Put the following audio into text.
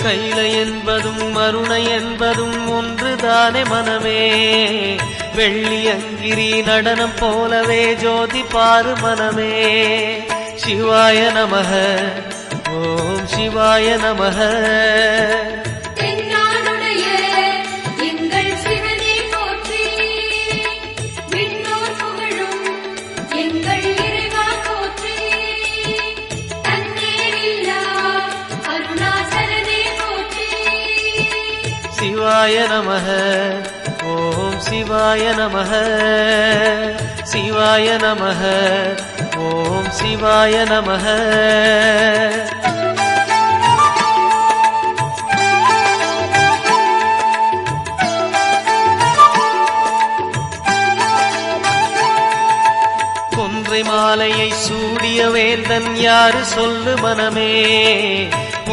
கைலை என்பதும் மருணை என்பதும் ஒன்றுதானே மனமே. வெள்ளியங்கிரி நடனம் போலவே ஜோதி பாரு மனமே. சிவாய நமக ஓம் சிவாய நமக. சிவாய நமக ஓம் சிவாய நமக. சிவாய நமக ஓம் சிவாய நமக. கொன்றை மாலையை சூடிய வேந்தன் யாரு சொல்லு மனமே.